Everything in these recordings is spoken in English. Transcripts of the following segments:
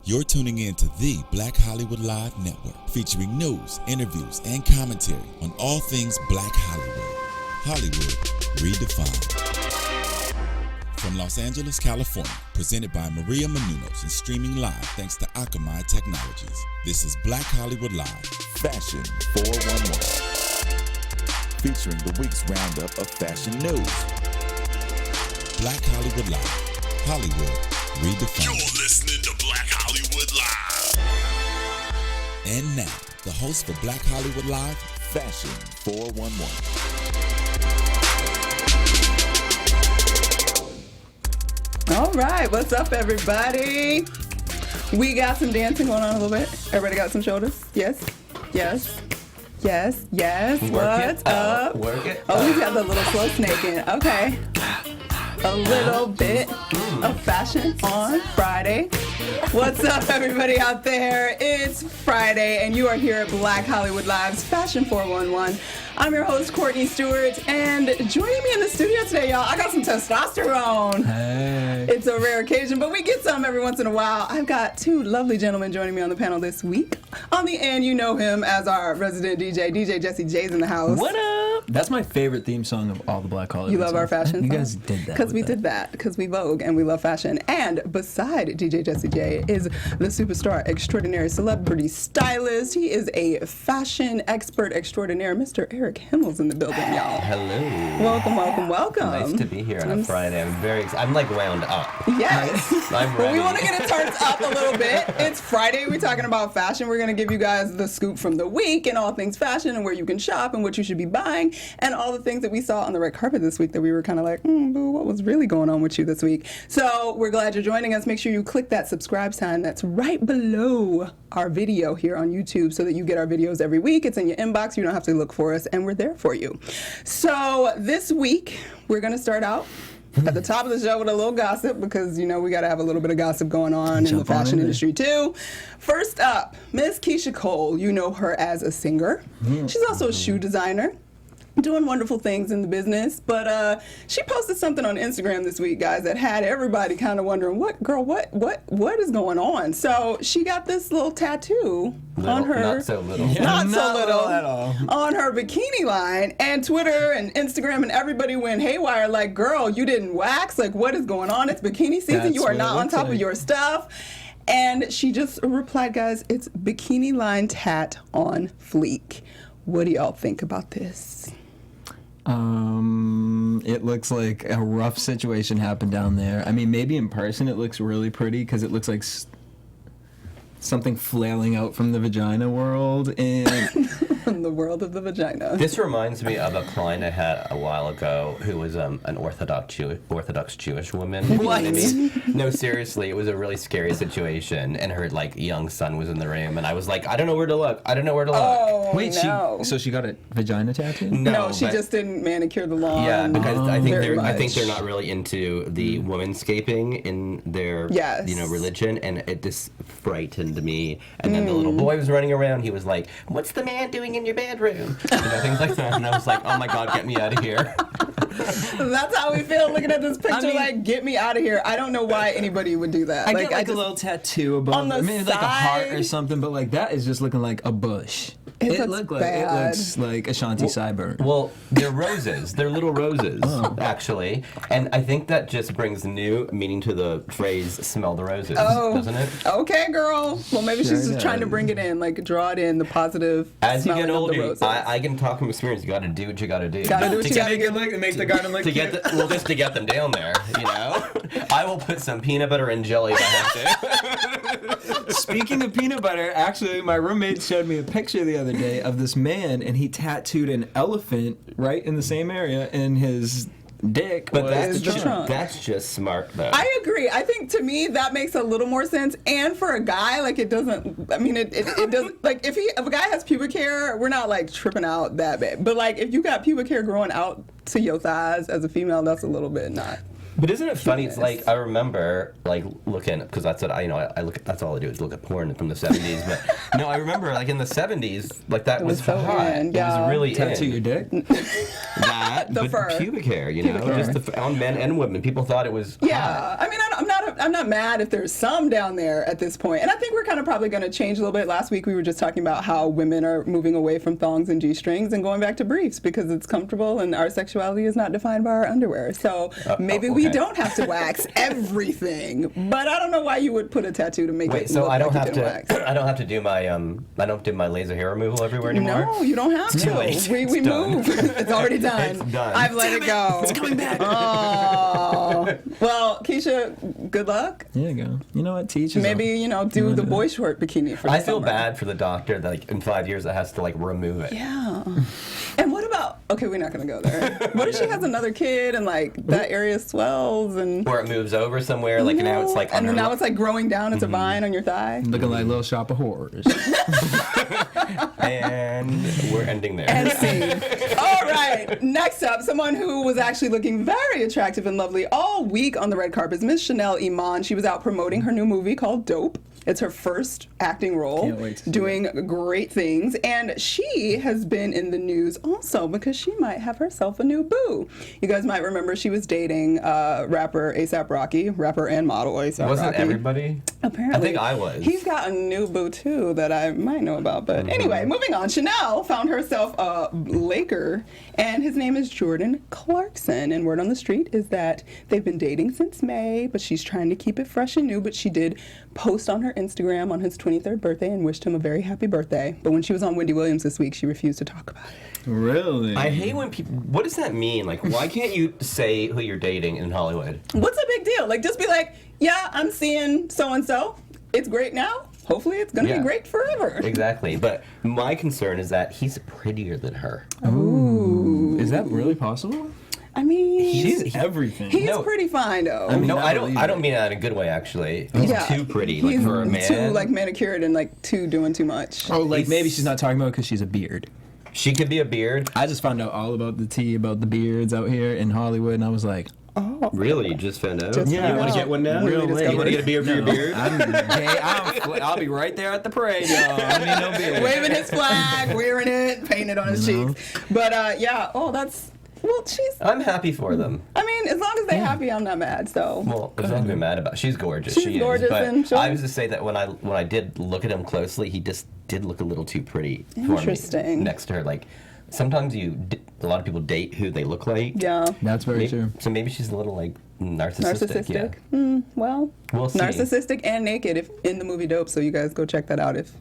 You're tuning in to the Black Hollywood Live Network, featuring news, interviews, and commentary on all things Black Hollywood. Hollywood redefined. From Los Angeles, California, presented by Maria Menounos and streaming live thanks to Akamai Technologies. This is Black Hollywood Live Fashion 411, featuring the week's roundup of fashion news. Black Hollywood Live, Hollywood redefined. You're listening to Black Hollywood Live. And now, the host for Black Hollywood Live, Fashion 411. All right, what's up, everybody? We got some dancing going on a little bit. Everybody got some shoulders? Yes, yes, yes, yes. What's up? Work it. Oh, we got the little slow snaking. Okay. A little bit of fashion on Friday. What's up, everybody out there? It's Friday, and you are here at Black Hollywood Live's Fashion 411. I'm your host, Courtney Stewart, and joining me in the studio today, y'all, I got some testosterone. Hey. It's a rare occasion, but we get some every once in a while. I've got two lovely gentlemen joining me on the panel this week. On the end, you know him as our resident DJ. DJ Jesse J's in the house. What up? That's my favorite theme song of all the Black Hollywood You love songs. our fashion You song? guys did that. Because we did that. Because we Vogue and we love fashion. And beside DJ Jesse J is the superstar extraordinary celebrity stylist. He is a fashion expert extraordinaire. Mr. Eric Himmel's in the building, y'all. Hello. Welcome, welcome, welcome. Nice to be here on a Friday. I'm very excited. I'm like wound up. Yes. I'm Well, ready. we want to get it turned up a little bit. It's Friday. We're talking about fashion. We're going to give you guys the scoop from the week and all things fashion and where you can shop and what you should be buying and all the things that we saw on the red carpet this week that we were kind of like, boo, what was really going on with you this week? So we're glad you're joining us. Make sure you click that subscribe sign that's right below our video here on YouTube so that you get our videos every week. It's in your inbox. You don't have to look for us, and we're there for you. So this week, we're going to start out at the top of the show with a little gossip because, you know, we got to have a little bit of gossip going on in the fashion industry, too. First up, Miss Keshia Cole. You know her as a singer. She's also a shoe designer, doing wonderful things in the business. But she posted something on Instagram this week, guys, that had everybody kind of wondering, what is going on? So she got this little tattoo on her. Not so little. Not so little at all. on her bikini line, and Twitter and Instagram and everybody went haywire like, girl, you didn't wax? Like, what is going on? It's bikini season. That's You are what it not on looks top of like. your stuff. And she just replied, guys, it's bikini line tat on fleek. What do y'all think about this? It looks like a rough situation happened down there. I mean, maybe in person it looks really pretty because it looks like something flailing out from the vagina world. And From the world of the vagina. This reminds me of a client I had a while ago who was an Orthodox Jewish woman. What? No, seriously, it was a really scary situation, and her young son was in the room, and I was like, I don't know where to look. Oh, wait, no. so she got a vagina tattoo? No, she but- just didn't manicure the lawn. Yeah, because I think very I think much. they're not really into the womanscaping in their Yes. religion, and it just frightened me. And then the little boy was running around. He was like, "What's the man doing in your bedroom?" Things like that. And I was like, "Oh my God, get me out of here!" That's how we feel looking at this picture. I mean- like, get me out of here. I don't know why anybody would do that. I get a little tattoo above, on the maybe like a heart side. or something, but like that is just looking like a bush. It looks looks bad. like Ashanti Cyber. Well, they're roses. They're little roses, actually. And I think that just brings new meaning to the phrase "smell the roses," doesn't it? Okay, girl. Well, maybe she's just trying to bring it in, like draw it in, the positive As you smelling get of the older, roses. I can talk from experience. You got to do what you got to do. Gotta do what To you get- gotta do. Make the garden look to get just to get them down there, you know. I will put some peanut butter and jelly if I have to. Speaking of peanut butter, actually, my roommate showed me a picture the other day of this man, and he tattooed an elephant right in the same area, and his dick But was the trunk. that's just smart, though. I agree. I think to me that makes a little more sense. And for a guy, like it doesn't. I mean, it doesn't. Like if a guy has pubic hair, we're not like tripping out that bad. But like if you got pubic hair growing out to your thighs as a female, that's a little bit not. But isn't it funny? It's like I remember looking because that's what I look at. That's all I do is look at porn from the 70s. But no, I remember in the 70s that was was so hot. in, It yeah. was really tattoo in. your dick. That The but fur. pubic hair, Pubic hair. just on men and women. People thought it was Yeah, hot. I mean, I'm not I'm not mad if there's some down there at this point. And I think we're kind of probably going to change a little bit. Last week we were just talking about how women are moving away from thongs and G-strings and going back to briefs because it's comfortable and our sexuality is not defined by our underwear. So maybe we don't have to wax everything. But I don't know why you would put a tattoo to make it so look I don't like have you to. didn't wax. I don't have to do my I don't do my laser hair removal everywhere anymore. No, you don't have to. Too late. We It's done. move. It's already done. It's done. I've let it go. It's coming back. Oh. Well, Keshia, good luck. There you go. You know what? Teach is Maybe, do the boy short bikini for the I feel summer. bad for the doctor that like in 5 years that has to like remove it. Yeah. And what about, okay, we're not going to go there. What if she has another kid and like that area swells and... Or it moves over somewhere, like now it's like and under. then now it's like growing down, it's a vine on your thigh. looking like Little Shop of Horrors. And we're ending there. And scene. All right. Next up, someone who was actually looking very attractive and lovely all week on the red carpet is Miss Chanel Iman. She was out promoting her new movie called Dope. It's her first acting role, Can't wait to see doing great things. And she has been in the news also because she might have herself a new boo. You guys might remember she was dating rapper A$AP Rocky, rapper and model A$AP Wasn't Rocky. everybody? Apparently. I think I was. He's got a new boo too that I might know about. But anyway, moving on. Chanel found herself a Laker, and his name is Jordan Clarkson. And word on the street is that they've been dating since May, but she's trying to keep it fresh and new. But she did post on her Instagram on his 23rd birthday and wished him a very happy birthday. But when she was on Wendy Williams this week, she refused to talk about it. Really? I hate when people. What does that mean? Like, why can't you say who you're dating in Hollywood? What's a big deal? Like, just be like, yeah, I'm seeing so-and-so. It's great now. Hopefully it's going to Yeah. be great forever. Exactly. But my concern is that he's prettier than her. Ooh. Is that really possible? I mean, She's everything. he's No. pretty fine, though. I mean, No, I I don't. believe I don't it. mean that in a good way. Actually, he's too pretty. Like He's for a man, too like manicured and like too doing too much. Oh, like He's- maybe she's not talking about because she's a beard. she could be a beard. I just found out all about the tea about the beards out here in Hollywood, and I was like, Really, you just found out? Just Yeah, found you wanna out. get one now? Newly Real late. discovered. You want to get a beard for your beard? I'm gay. I'll be right there at the parade, y'all. I don't need no beard. Waving his flag, wearing it, painting it on his cheeks. But yeah, that's, well, she's, I'm happy for them. I mean, as long as they're happy, I'm not mad, so. Well, there's nothing to be mad about. She's gorgeous. She's she gorgeous is. But and she'll- I was to say that when I did look at him closely, he just did look a little too pretty for me Interesting. next to her. Like sometimes a lot of people date who they look like. Yeah. That's very true. So maybe she's a little like narcissistic. Yeah. Well, We'll see. narcissistic and naked if in the movie Dope, so you guys go check that out if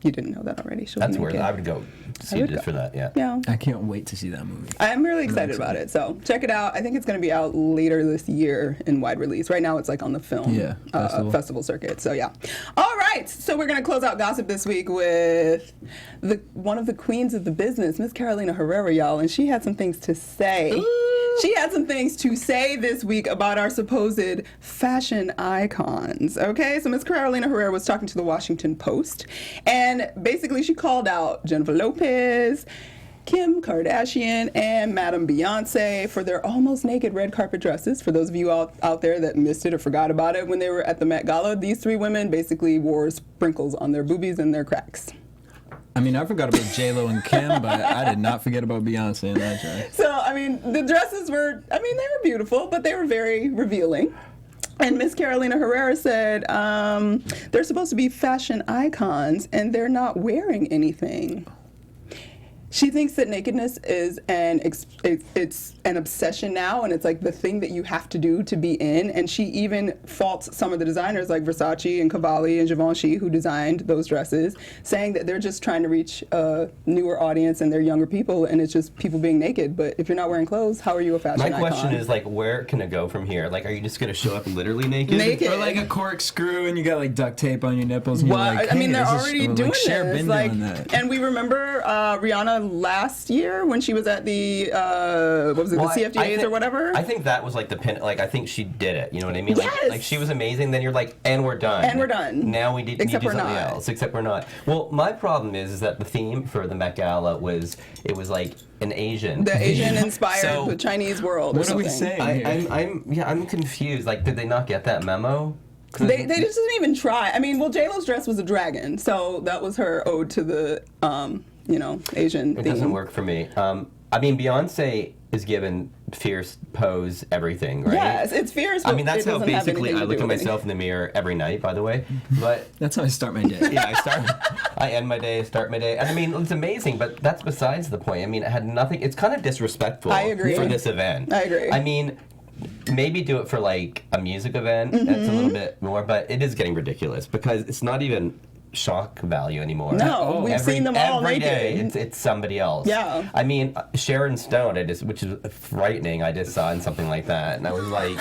you didn't know that already. She'll That's be where naked. I would go see would just go. for that. Yeah. Yeah. I can't wait to see that movie. I'm really excited about it, so check it out. I think it's going to be out later this year in wide release. Right now, it's like on the film festival circuit. So yeah. All right, so we're going to close out gossip this week with one of the queens of the business, Miss Carolina Herrera, y'all, and she had some things to say. She had some things to say this week about our supposed fashion icons. Okay, so Miss Carolina Herrera was talking to the Washington Post, and basically she called out Jennifer Lopez, Kim Kardashian, and Madam Beyoncé for their almost naked red carpet dresses. For those of you out there that missed it or forgot about it, when they were at the Met Gala, these three women basically wore sprinkles on their boobies and their cracks. I mean, I forgot about J-Lo and Kim, but I did not forget about Beyonce in that dress. So, I mean, the dresses were, they were beautiful, but they were very revealing. And Miss Carolina Herrera said they're supposed to be fashion icons, and they're not wearing anything. She thinks that nakedness is it's an obsession now, and it's like the thing that you have to do to be in. And she even faults some of the designers like Versace and Cavalli and Givenchy who designed those dresses, saying that they're just trying to reach a newer audience and they're younger people, and it's just people being naked. But if you're not wearing clothes, how are you a fashion My icon? question is like, where can it go from here? Like, are you just gonna show up literally naked? Naked. Or like a corkscrew and you got like duct tape on your nipples. And you're Well, like, I mean, hey, they're this is- already like, doing Cher this. been Like, doing that. and we remember Rihanna last year when she was at the what was it, Well, the CFDAs or whatever. I think that was like the pin. Like, I think she did it. You know what I mean? Like, Yes. like she was amazing. Then you're like, and we're done. And we're done. Now we need to do Except we're something not. else. Except we're not. Well, my problem is that the theme for the Met Gala was like an Asian. The Asian-inspired So- the Chinese world. What or are we something. saying? I'm confused. Like, did they not get that memo? 'Cause They just didn't even try. I mean, well, J-Lo's dress was a dragon, so that was her ode to the Asian It theme. doesn't work for me. I mean, Beyonce is given fierce pose, everything, right? Yes, it's fierce. I But mean, that's it how doesn't have basically anything I to look do at with myself in the mirror every night, by the way. But That's how I start my day. yeah, I end my day, start my day. And I mean, it's amazing, but that's besides the point. I mean, it had nothing, it's kind of disrespectful I agree. for this event. I agree. I mean, maybe do it for like a music event. That's a little bit more, but it is getting ridiculous because it's not even shock value anymore. No, we've seen them all every naked. day. It's somebody else. Yeah. I mean, Sharon Stone, which is frightening. I just saw in something like that, and I was like,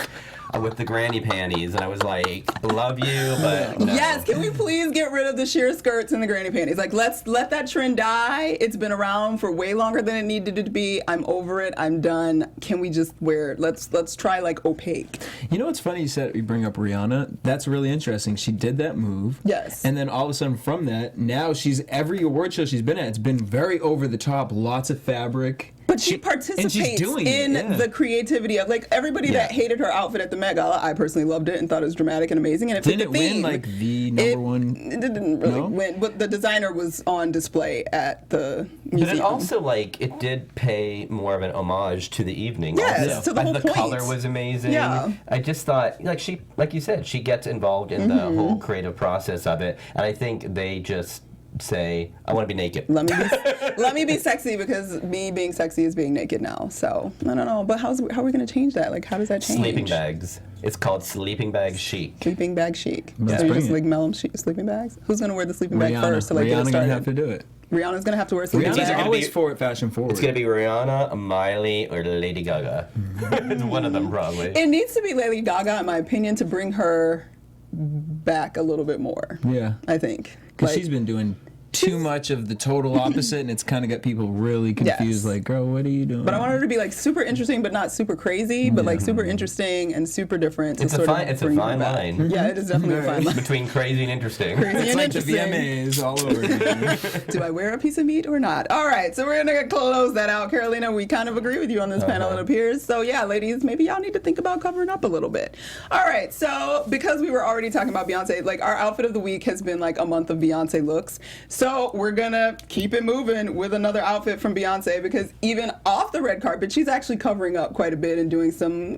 with the granny panties, and I was like, love you, but no. Yes, can we please get rid of the sheer skirts and the granny panties? Like, let's let that trend die. It's been around for way longer than it needed to be. I'm over it. I'm done. Can we just wear it? Let's try like opaque. You know what's funny? You said you bring up Rihanna. That's really interesting. She did that move. Yes. And then all of a sudden from that, now every award show she's been at, it's been very over the top, lots of fabric. But she participates doing it, in yeah. the creativity of, like, everybody that hated her outfit at the Met Gala. I personally loved it and thought it was dramatic and amazing. And it fit Didn't the it win theme. like the number one? It didn't really No? win, but the designer was on display at the But museum. it also, like, it did pay more of an homage to the evening. Yes, also. to the whole The point. color was amazing. Yeah. I just thought, like you said, she gets involved in the whole creative process of it, and I think they just say, I want to be naked. Let me be sexy, because me being sexy is being naked now. So I don't know, but how are we going to change that? Like, how does that change? Sleeping bags. It's called sleeping bag chic. Sleeping bag chic. Let's So you bring just it. like melon sleeping bags. Who's going to wear the sleeping bag first to like get it Rihanna started? gonna have to do it. Rihanna's going to have to wear a sleeping It's either Rihanna's bag. gonna always be- fashion forward. It's going to be Rihanna, Miley, or Lady Gaga. It's one of them, probably. It needs to be Lady Gaga, in my opinion, to bring her back a little bit more. Yeah. I think. Because Like, she's been doing too much of the total opposite, and it's kind of got people really confused. Yes. Like, girl, what are you doing? But I want her to be like super interesting, but not super crazy, but like super interesting and super different. To It's a sort fine- of it's a bring her fine back. line. Yeah, it is definitely a fine line. Between crazy and interesting. Crazy it's and like the interesting. VMAs all over again. Do I wear a piece of meat or not? All right, so we're gonna close that out. Carolina, we kind of agree with you on this panel, it appears. So yeah, ladies, maybe y'all need to think about covering up a little bit. All right, so because we were already talking about Beyonce, like our outfit of the week has been like a month of Beyonce looks. So we're gonna keep it moving with another outfit from Beyonce, because even off the red carpet, she's actually covering up quite a bit and doing some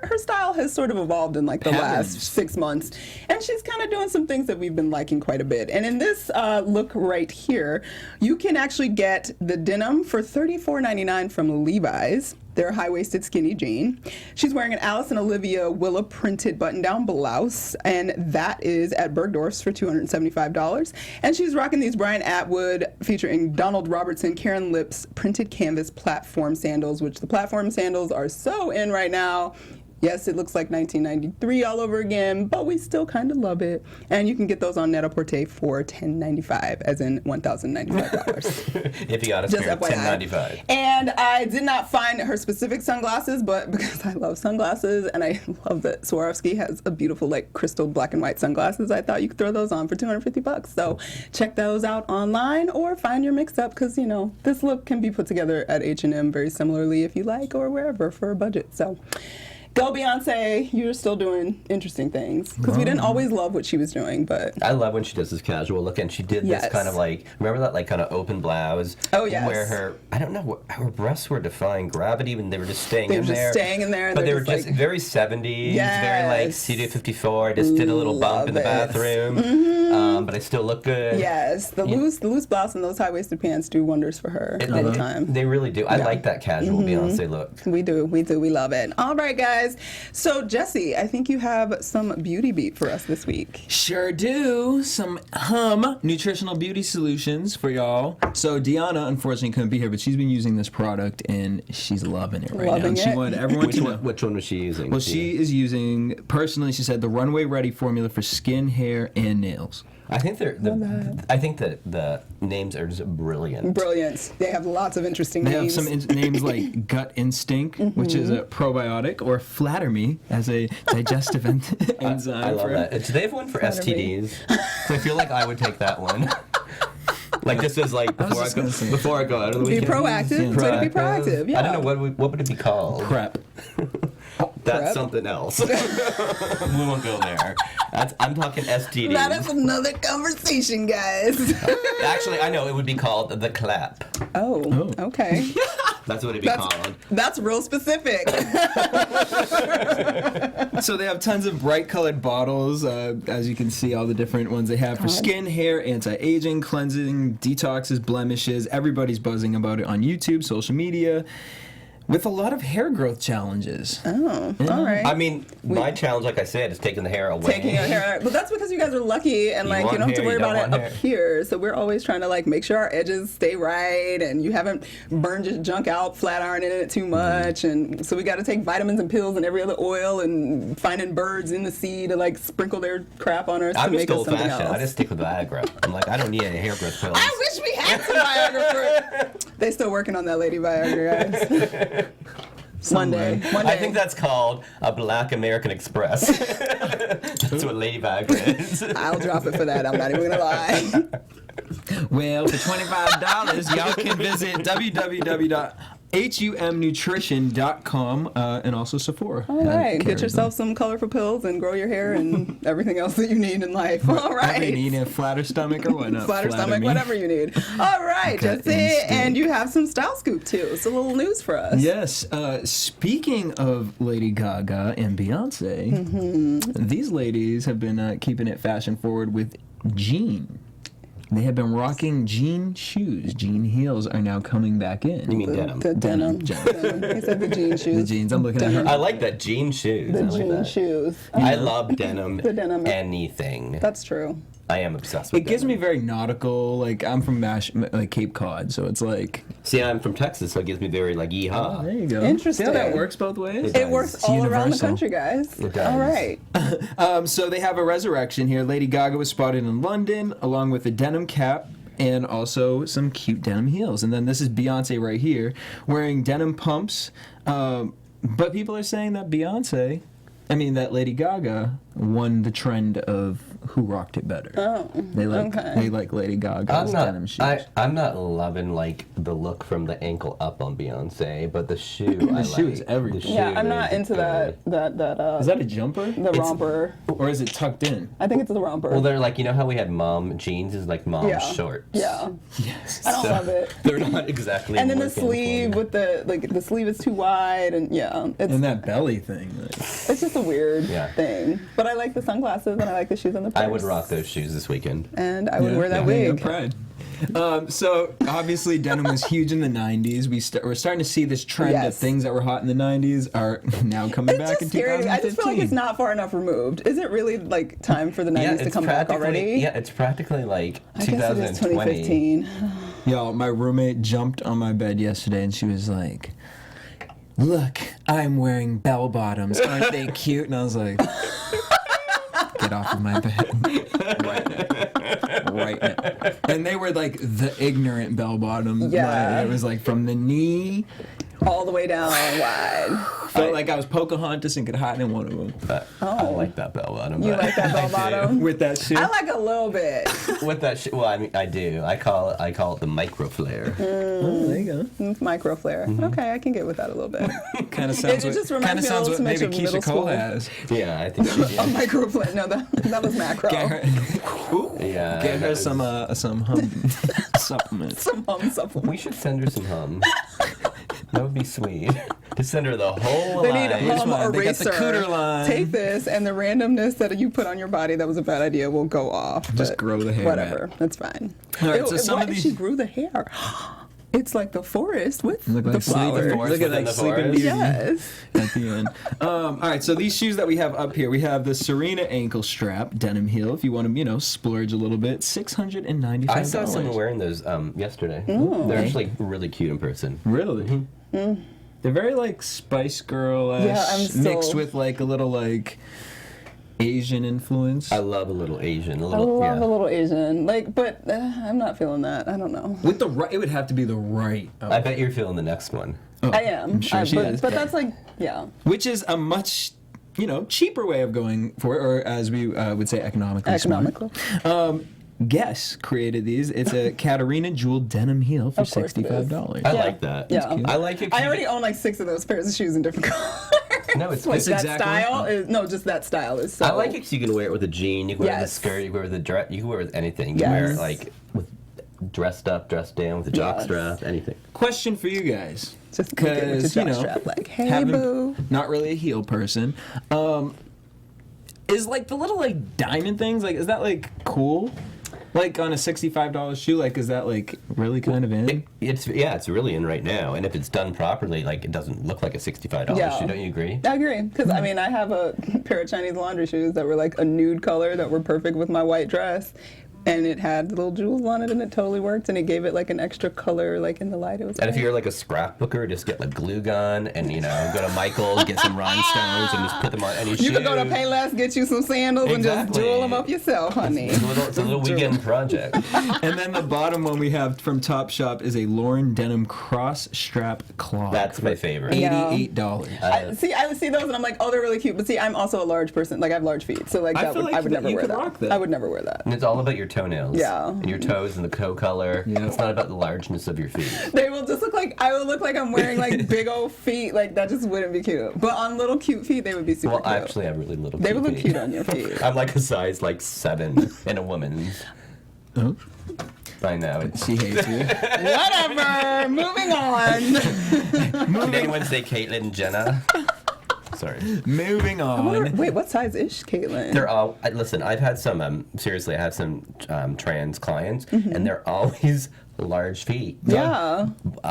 her style has sort of evolved in like the last 6 months, and she's kind of doing some things that we've been liking quite a bit. And in this look right here, you can actually get the denim for $34.99 from Levi's. They're a high-waisted skinny jean. She's wearing an Alice and Olivia Willa printed button-down blouse, and that is at Bergdorf's for $275. And she's rocking these Brian Atwood featuring Donald Robertson, Karen Lips printed canvas platform sandals, which the platform sandals are so in right now. Yes, it looks like 1993 all over again, but we still kind of love it. And you can get those on Net-a-Porter for $10.95, as in $1,095. If you got a Just spare, FYI. $10.95. And I did not find her specific sunglasses, but because I love sunglasses and I love that Swarovski has a beautiful like crystal black and white sunglasses, I thought you could throw those on for $250. So check those out online or find your mix up, because you know this look can be put together at H&M very similarly if you like, or wherever for a budget. So go Beyonce, you're still doing interesting things, because we didn't always love what she was doing, but I love when she does this casual look, and she did Yes. this kind of like, remember that like kind of open blouse? Oh, yes. Where I don't know, her breasts were defying gravity, and they were just staying They in were just there. staying in there, and But they're they were just, just like- very 70s, very like Yes. Studio 54. I just did a little bump in the Love it. bathroom, but I still look good. yes, the loose blouse and those high-waisted pants do wonders for her all the time. They really do. I like that casual Beyonce look. We do, we love it. All right, guys. So, Jesse, I think you have some beauty beat for us this week. Sure do. Some nutritional beauty solutions for y'all. So Deanna, unfortunately, couldn't be here, but she's been using this product and she's loving it right now. Loving And she it. wanted everyone Which to know. which one was she using? Well, she is using, personally, she said, the Runway Ready formula for skin, hair, and nails. I think I think that the names are just brilliant. Brilliant. They have lots of interesting They have names. some names like Gut Instinct, which is a probiotic, or Flatter Me as a digestive enzyme. I love for- that. Do they have one for Flatter me. STDs? So I feel like I would take that one. Like this is like was just gonna say. before I go out of the Be weekend. proactive. It's way to be proactive. Yeah. I don't know what would it be called. Prep. That's Prep? something else. We won't go there. I'm talking STDs. That is another conversation, guys. Actually, I know it would be called the clap. Oh, okay. That's what it'd be called. That's real specific. So they have tons of bright colored bottles. As you can see, all the different ones they have for skin, hair, anti-aging, cleansing, detoxes, blemishes. Everybody's buzzing about it on YouTube, social media, with a lot of hair growth challenges. Oh, all right. I mean, my challenge, like I said, is taking the hair away. Taking your hair, but that's because you guys are lucky and like you want don't have to hair, worry you don't about it want up hair. here. So we're always trying to like make sure our edges stay right and you haven't burned your junk out, flat ironing it too much, and so we got to take vitamins and pills and every other oil and finding birds in the sea to like sprinkle their crap on us to I'm make just us old something fashioned. else. I just stick with Viagra. I'm like, I don't need any hair growth pills. I wish we had some Viagra for. They still working on that lady Viagra, guys. One day. I think that's called a Black American Express. That's what Lady Viagra is. I'll drop it for that. I'm not even gonna lie. Well, for $25, y'all can visit www.humnutrition.com and also Sephora. All right, get yourself some colorful pills and grow your hair and everything else that you need in life. All right. You need a flatter stomach or whatnot. Flatter stomach, me. whatever you need. All right, Okay, Jesse, and you have some style scoop too. So a little news for us. Yes. Speaking of Lady Gaga and Beyonce, these ladies have been keeping it fashion forward with jean. They have been rocking jean shoes. Jean heels are now coming back in. You mean denim? The denim. He said the jean shoes. The jeans. I'm looking at her. I like that jean shoes. The I like jean that. shoes. I love denim. The denim. Anything. That's true. I am obsessed with It gives me denim. very nautical. Like I'm from like Cape Cod, so it's like. See, I'm from Texas, so it gives me very like yeehaw. There you go. Interesting. See how that works both ways? It It works It's all around the universal. country, guys. It does. All right. So they have a resurrection here. Lady Gaga was spotted in London along with a denim cap and also some cute denim heels. And then this is Beyonce right here wearing denim pumps. But people are saying that that Lady Gaga won the trend of who rocked it better. Oh, They like Lady Gaga's denim shoes. I'm not loving like the look from the ankle up on Beyonce, but the shoe. I shoe like. is everything. The Yeah, shoe I'm not is into good. that. Is that a jumper? The romper. Or is it tucked in? I think it's the romper. Well, they're like, you know how we had mom jeans is like mom yeah. shorts. Yeah. Yes. I don't love it. They're not exactly. And then the working sleeve for me. with the sleeve is too wide and And that belly thing. Like, it's just a weird Yeah. thing. But I like the sunglasses and I like the shoes and the purse. I would rock those shoes this weekend. And I would wear that yeah, wig. Pride. So obviously denim was huge in the 90s. We're starting to see this trend of Yes. things that were hot in the 90s are now coming It's back in just scary. 2015. I just feel like it's not far enough removed. Is it really like time for the 90s to come back already? Yeah, it's practically like I guess it is 2020. 2015. Y'all, my roommate jumped on my bed yesterday and she was like, "Look, I'm wearing bell bottoms. Aren't they cute?" And I was like, "Get off of my bed." Right now. And they were like the ignorant bell bottoms. Yeah. It was like from the knee. All the way down wide. Felt like I was Pocahontas and could hide in one of them. But I like that bell bottom. You but like that bell I do. bottom? With that shoe. I like a little bit. With that well, I mean, I do. I call it the micro flare. Oh, there you go. Micro flare. Okay, I can get with that a little bit. Kind of sounds It just reminds me a little what too much maybe of Keisha middle Cole school. has. Yeah, I think she A did. micro flare. No, that was macro. Get her, Yeah, get her that some is- hum supplements. Some supplement. We should send her some hum. That would be sweet. To send her the whole They line. need hum one? They got the eraser. Cooter line. Take this, and the randomness that you put on your body that was a bad idea will go off. Just but grow the hair Whatever. back. That's fine. All right, so some what of if these- she grew the hair? It's like the forest with Look the like flowers. forest Look at within like the Sleeping forest. Beauty Yes. at the end. All right, so these shoes that we have up here, we have the Serena ankle strap denim heel. If you want to, splurge a little bit, $695. I saw someone wearing those yesterday. They're actually really cute in person. Really? They're very like Spice Girl-ish, Yeah, I'm so- mixed with like a little like Asian influence. I love a little Asian. A I little, love yeah. a little Asian. But I'm not feeling that. I don't know. With the right, it would have to be the right. I bet you're feeling the next one. Oh, I am. I'm sure she but, is. but that's like, yeah. Which is a much, cheaper way of going for it, or as we would say, economically smart. Economical. Guess created these. It's a Katarina Jewel denim heel for Of course it is. $65. I Yeah. like that. Yeah. cute. I like it. I already own like 6 of those pairs of shoes in different colors. No, it's like it's that exactly- style is just that style is so. I like it because you can wear it with a jean, you can wear it with a Yes. skirt, you can wear it with a dress, you can wear it with anything. You can wear it Yes. like with dressed up, dressed down with a jock strap, anything. Question for you guys. Just get with your jockstrap, like, hey, boo. Not really a heel person. Is like the little like diamond things, like, is that like cool? Like on a $65 shoe, like, is that like really kind of in? It's really in right now, and if it's done properly, like, it doesn't look like a $65 shoe. Don't you agree? I agree, because I mean, I have a pair of Chinese laundry shoes that were like a nude color that were perfect with my white dress. And it had little jewels on it, and it totally worked, and it gave it like an extra color, like in the light. It was. And if you're like a scrapbooker, just get like glue gun, and go to Michael's, get some rhinestones, and just put them on any shoe. You could go to Payless, get you some sandals, and just jewel them up yourself, honey. It's a little weekend project. And then the bottom one we have from Topshop is a Lauren Denim cross strap clog. That's my favorite. $88. I see those, and I'm like, oh, they're really cute. But see, I'm also a large person. Like, I have large feet, so like I would never wear that. rock that. I would never wear that. And it's all about your toenails. Yeah. And your toes and the toe color. Yeah. It's not about the largeness of your feet. They will just look like, I will look like I'm wearing like big old feet. Like, that just wouldn't be cute. But on little cute feet, they would be super cute. Well, actually, I have really little They cute would look feet. cute on your feet. I'm like a size like 7 in a woman's. Oh, I know. she hates you. Whatever. Moving on. Did anyone say Caitlyn and Jenna? Sorry. Moving on. Wait, what size is Caitlyn? They're all. Listen, I've had some. Seriously, I have some trans clients, and they're always large feet. Yeah.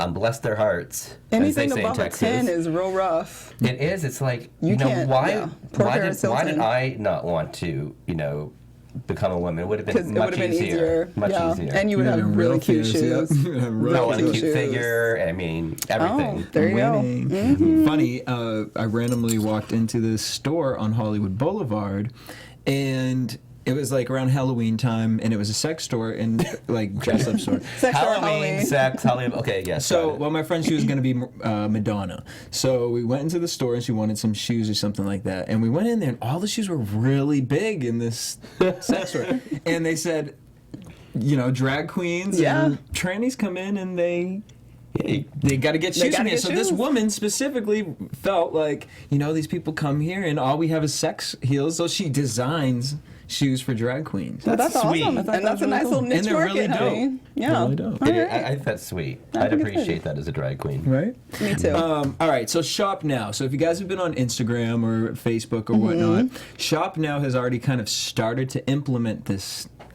Bless their hearts. Anything as they say in above a Texas. 10 is real rough. It is. It's like You can't, why? yeah. Poor Why Paris did Hilton. I not want to? Become a woman. It would have Because been it would much have been easier. Much yeah. easier. And you would have really cute shoes. no, and a cute shoes. figure. I mean, everything. Oh, there you go. Winning. Funny, I randomly walked into this store on Hollywood Boulevard, and it was like around Halloween time, and it was a sex store and like dress up store. Sex or Halloween, sex, Halloween. Okay, yes. So, got it. well, my friend, she was going to be Madonna. So we went into the store, and she wanted some shoes or something like that. And we went in there, and all the shoes were really big in this sex store. And they said, drag queens and trannies come in, and they got to get shoes from here. So this woman specifically felt like, these people come here, and all we have is sex heels. So she designs shoes for drag queens. Well, that's sweet. awesome. And that's a nice little niche And they're market, really dope. honey. Yeah. They're really dope. All I right. think that's sweet. I I'd think it's appreciate good. that as a drag queen. Right? Me too. All right, so Shop Now. So if you guys have been on Instagram or Facebook or whatnot, Shop Now has already kind of started to implement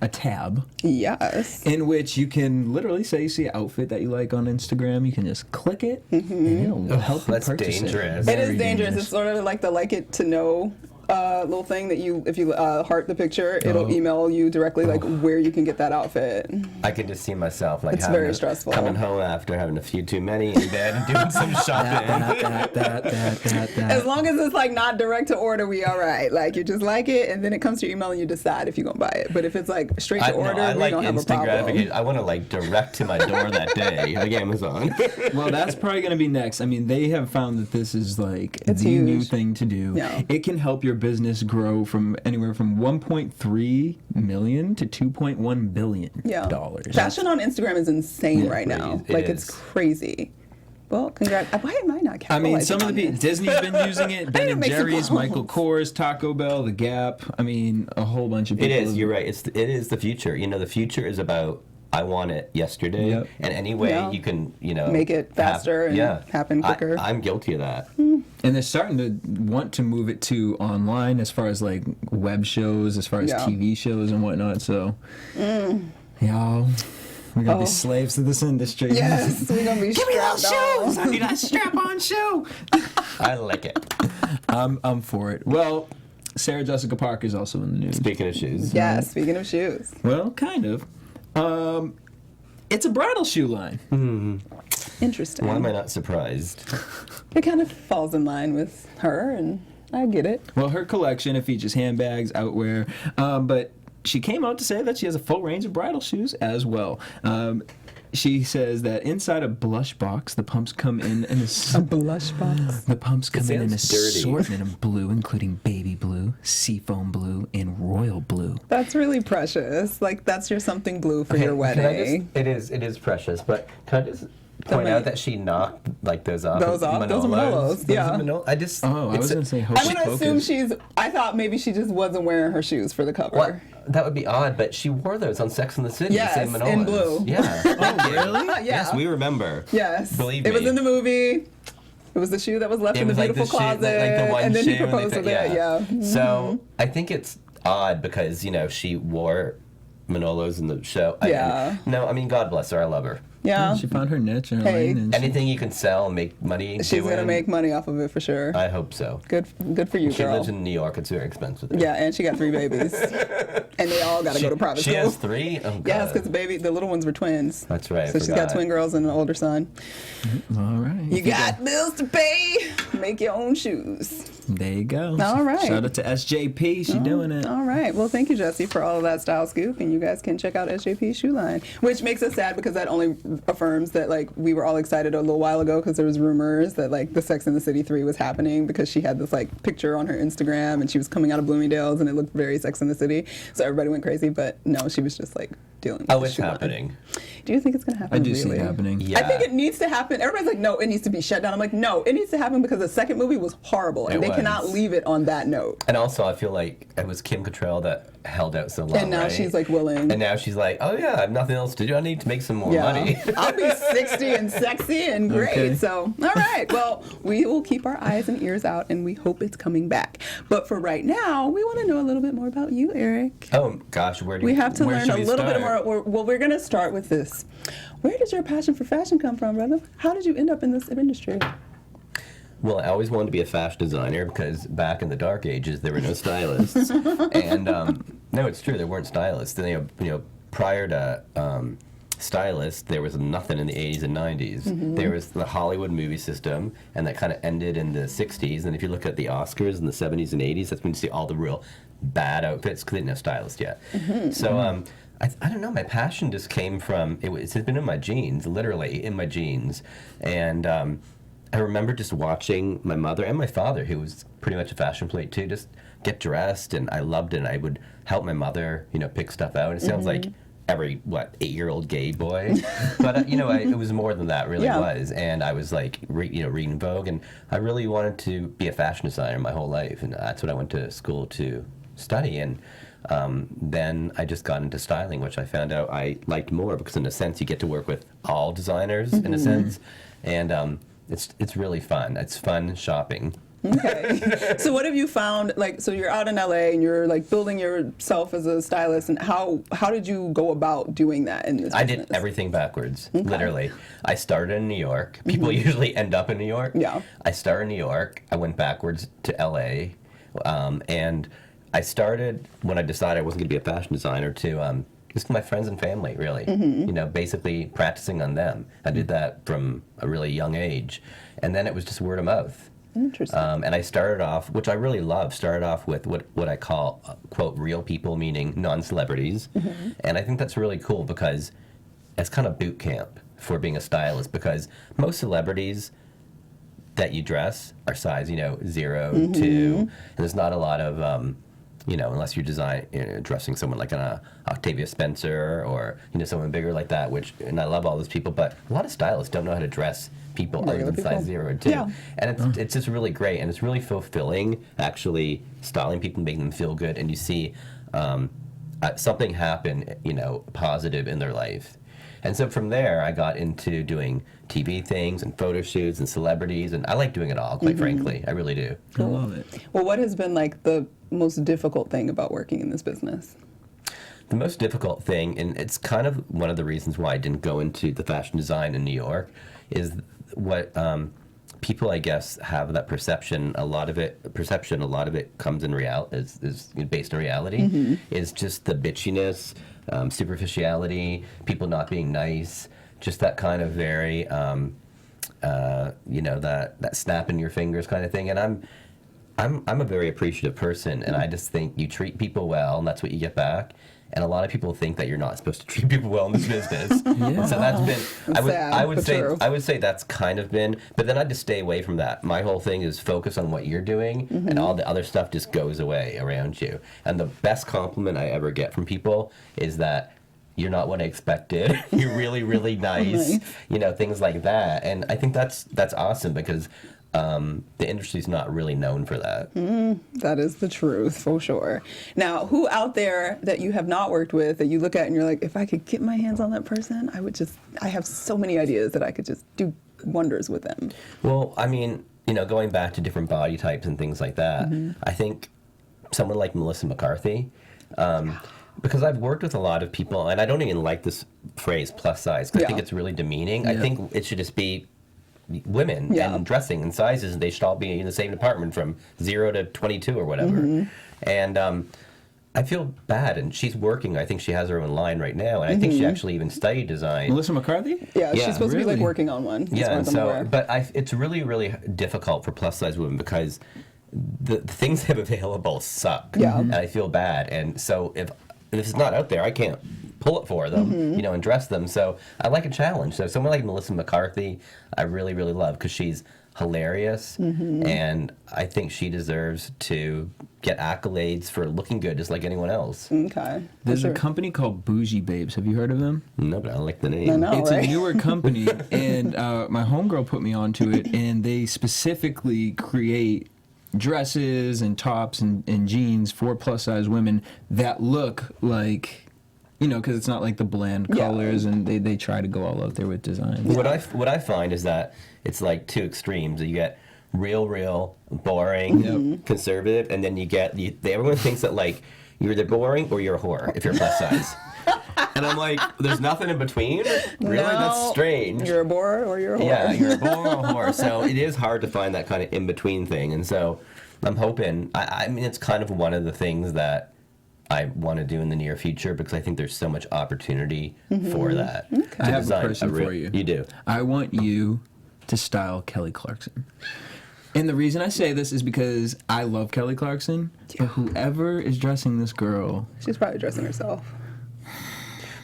a tab Yes. in which you can literally say you see an outfit that you like on Instagram, you can just click it and it'll help you That's purchase dangerous. It Very is dangerous. It's sort of like the like it to know little thing that if you heart the picture, it'll email you directly like where you can get that outfit. I can just see myself like It's very stressful. coming home after having a few too many in bed and doing some shopping. As long as it's like not direct to order, we all right. Like you just like it, and then it comes to your email, and you decide if you're gonna buy it. But if it's like straight to order, I we like don't have a instant problem. gratification. I want to like direct to my door that day, like Amazon. Well, that's probably going to be next. I mean, they have found that this is like It's the new huge. thing to do. Yeah. It can help your business grow from anywhere from 1.3 million to 2.1 billion dollars. Fashion on Instagram is insane right crazy. now. It Like it's is. crazy. Well, congrats. Why am I not capitalizing I mean, some of the on people, this? Disney's been using it, Ben didn't and make some Jerry's, calls. Michael Kors, Taco Bell, The Gap. I mean, a whole bunch of It people. is. You're right. It is the future. The future is about I want it yesterday, Yep. and any way Yeah. you can, Make it faster and happen quicker. I'm guilty of that. And they're starting to want to move it to online as far as like web shows, as far as Yeah. TV shows and whatnot. So, y'all, we're going to be slaves to this industry. Yes, we're gonna be strapped on. I need a strap-on shoe. I like it. I'm for it. Well, Sarah Jessica Parker is also in the news. Speaking of shoes, Yes, speaking of shoes. Well, kind of. It's a bridal shoe line. Interesting. why am I not surprised? It kind of falls in line with her, and I get it. Well, her collection, it features handbags, outwear, but she came out to say that she has a full range of bridal shoes as well. She says that inside a blush box, the pumps come in A blush box. the pumps come in an sounds dirty. assortment of blue, including baby blue, seafoam blue, and royal blue. That's really precious. Like that's your something blue for your Can I wedding. it is precious, but can I just point out that she knocked like those off? Those off? Those are Manolos, yeah. I just. Oh, I was going to say I'm hocus gonna pocus. assume I thought maybe she just wasn't wearing her shoes for the cover. What? That would be odd, but she wore those on Sex and the City. Yes, the same in Menounos. blue. Yeah. Oh, really? Yeah. Yes, we remember. Yes. Believe It me. was in the movie. It was the shoe that was left It in the was like beautiful the shoe, closet. like the one and then he shoe. proposed with it. Yeah. So I think it's odd because, she wore Manolos in the show. Yeah. I mean, God bless her. I love her. Yeah. She found her niche and her Hey. lane. And Anything you can sell and make money She's going to doing, make money off of it for sure. I hope so. Good for you, She girl. lives in New York. It's very expensive. Yeah, and she got 3 babies. And they all got to go to private She school. has 3? Oh, God. Yes, because the little ones were twins. That's right. I So she's got forgot. twin girls and an older son. all right. You got bills to pay. Make your own shoes. There you go. All right. Shout out to SJP. She doing it. All right. Well, thank you, Jesse, for all of that style scoop. And you guys can check out SJP's shoe line, which makes us sad because that only affirms that, we were all excited a little while ago because there was rumors that, the Sex and the City 3 was happening because she had this, picture on her Instagram and she was coming out of Bloomingdale's and it looked very Sex and the City. So everybody went crazy. But no, she was just, dealing with Oh, the it's shoe line. happening. Do you think it's going to happen? I do see really? it happening. Yeah. I think it needs to happen. Everybody's like, no, it needs to be shut down. I'm like, no, it needs to happen because the second movie was horrible and It they was. cannot leave it on that note. And also, I feel like it was Kim Cattrall that held out so long, And now right? she's, willing. And now she's like, oh yeah, I have nothing else to do. I need to make some more money. I'll be 60 and sexy and great. Okay. So, all right. Well, we will keep our eyes and ears out and we hope it's coming back. But for right now, we want to know a little bit more about you, Eric. Oh gosh, We have to learn should a we little bit start? more. Well, we're going to start with this. Where did your passion for fashion come from, brother? How did you end up in this industry? Well, I always wanted to be a fashion designer because back in the dark ages there were no stylists, and no, it's true there weren't stylists. And, prior to stylists, there was nothing in the 80s and 90s. There was the Hollywood movie system, and that kind of ended in the 60s. And if you look at the Oscars in the 70s and 80s, that's when you see all the real bad outfits because they didn't have stylists yet. So I don't know. My passion just came from it's been in my genes, literally in my genes, and I remember just watching my mother and my father, who was pretty much a fashion plate too, just get dressed, and I loved it. And I would help my mother, pick stuff out. It sounds like every 8-year-old gay boy, but it was more than that. Really was, and I was reading Vogue, and I really wanted to be a fashion designer my whole life, and that's what I went to school to study. And then I just got into styling, which I found out I liked more because, in a sense, you get to work with all designers in a sense, and it's really fun. It's fun shopping. Okay. So what have you found, so you're out in LA and you're building yourself as a stylist, and how did you go about doing that in this I business? did everything backwards, literally. I started in New York. People usually end up in New York. Yeah. I started in New York. I went backwards to LA, and I started when I decided I wasn't going to be a fashion designer to just my friends and family, really. Basically practicing on them. I did that from a really young age, and then it was just word of mouth. Interesting. And I started off, which I really love, with what I call, quote, real people, meaning non-celebrities. And I think that's really cool because it's kind of boot camp for being a stylist, because most celebrities that you dress are size, 0, 2, and there's not a lot of, unless you're dressing someone like an Octavia Spencer or, someone bigger like that, and I love all those people, but a lot of stylists don't know how to dress people other Regular than size people. 0 or 2. Yeah. And it's just really great, and it's really fulfilling, actually, styling people and making them feel good, and you see something happen, positive in their life. And so from there, I got into doing TV things and photo shoots and celebrities, and I like doing it all, quite frankly. I really do. I love it. Well, what has been the most difficult thing about working in this business? The most difficult thing, and it's kind of one of the reasons why I didn't go into the fashion design in New York, is what people, I guess, have that perception. A lot of it comes in is based on reality. Is just the bitchiness, superficiality, people not being nice, just that kind of very, that snap in your fingers kind of thing. And I'm a very appreciative person, and I just think you treat people well, and that's what you get back. And a lot of people think that you're not supposed to treat people well in this business. Yeah. So that's been, Sad, I would but say, true. I would say that's kind of been, but then I just stay away from that. My whole thing is focus on what you're doing, and all the other stuff just goes away around you. And the best compliment I ever get from people is that you're not what I expected. You're really, really nice. Nice. Things like that. And I think that's awesome, because the industry's not really known for that. That is the truth, for sure. Now, who out there that you have not worked with that you look at and you're like, if I could get my hands on that person, I have so many ideas that I could just do wonders with them. Well, I mean, going back to different body types and things like that, I think someone like Melissa McCarthy, because I've worked with a lot of people, and I don't even like this phrase plus size, because I think it's really demeaning. I think it should just be women and dressing and sizes. They should all be in the same department from 0 to 22 or whatever. And I feel bad, and she's working. I think she has her own line right now, and I think she actually even studied design. Melissa McCarthy? Yeah, she's supposed to be like working on one. Yeah, and so, but it's really, really difficult for plus size women because the things they have available suck. Yeah. And I feel bad, and so if it's not out there, I can't pull it for them, and dress them. So I like a challenge. So someone like Melissa McCarthy, I really, really love because she's hilarious, and I think she deserves to get accolades for looking good just like anyone else. Okay. There's a company called Bougie Babes. Have you heard of them? No, but I like the name. I know, It's right? a newer company, and my homegirl put me onto it, and they specifically create dresses and tops and jeans for plus-size women that look like, because it's not like the bland colors, and they try to go all out there with designs. What I find is that it's like two extremes. You get real boring, conservative, and then you get everyone thinks that like you're either boring or you're a whore if you're plus size. And I'm like, there's nothing in between? Really? No, That's strange. You're a bore or you're a whore. Yeah, you're a bore or a whore. So it is hard to find that kind of in-between thing. And so I'm hoping, I mean, it's kind of one of the things that I want to do in the near future because I think there's so much opportunity for that. I have a person for you. You do? I want you to style Kelly Clarkson. And the reason I say this is because I love Kelly Clarkson, but whoever is dressing this girl... She's probably dressing herself.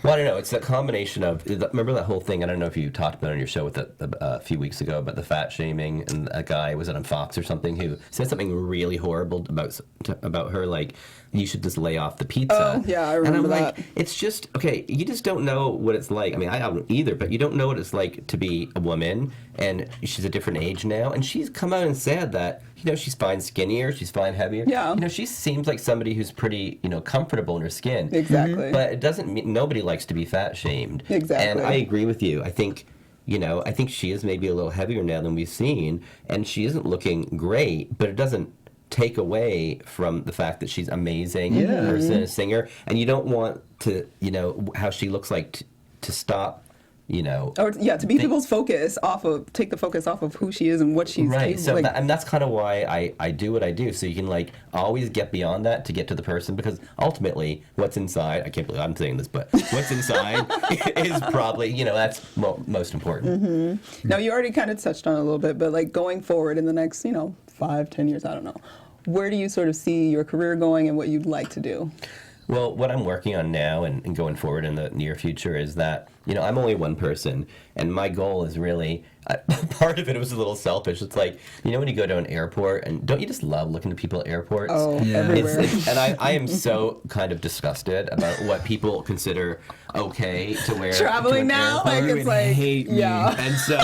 Well, I don't know. It's a combination of... Remember that whole thing? I don't know if you talked about it on your show with a few weeks ago about the fat shaming, and a guy, was it on Fox or something, who said something really horrible about her, like, you should just lay off the pizza. Oh, yeah, I remember that. Like, it's just, okay, you just don't know what it's like. I mean, I don't either, but you don't know what it's like to be a woman, and she's a different age now, and she's come out and said that, she's fine skinnier, she's fine heavier. Yeah. She seems like somebody who's pretty, comfortable in her skin. Exactly. But it doesn't mean, nobody likes to be fat shamed. Exactly. And I agree with you. I think, I think she is maybe a little heavier now than we've seen, and she isn't looking great, but it doesn't take away from the fact that she's amazing person, a singer, and you don't want to, how she looks like to stop, Or to be people's focus take the focus off of who she is and what she's right. capable. So and that's kind of why I do what I do. So you can like always get beyond that to get to the person, because ultimately what's inside, I can't believe I'm saying this, but what's inside is probably, that's most important. Now, you already kind of touched on it a little bit, but like going forward in the next, 5-10 years, I don't know. Where do you sort of see your career going and what you'd like to do? Well, what I'm working on now and going forward in the near future is that, I'm only one person, and my goal is really, part of it was a little selfish. It's like, when you go to an airport, and don't you just love looking at people at airports? Oh, Yeah. everywhere. And I am so kind of disgusted about what people consider okay to wear. Traveling to an now, airport. like would it's like, hate me. yeah. And so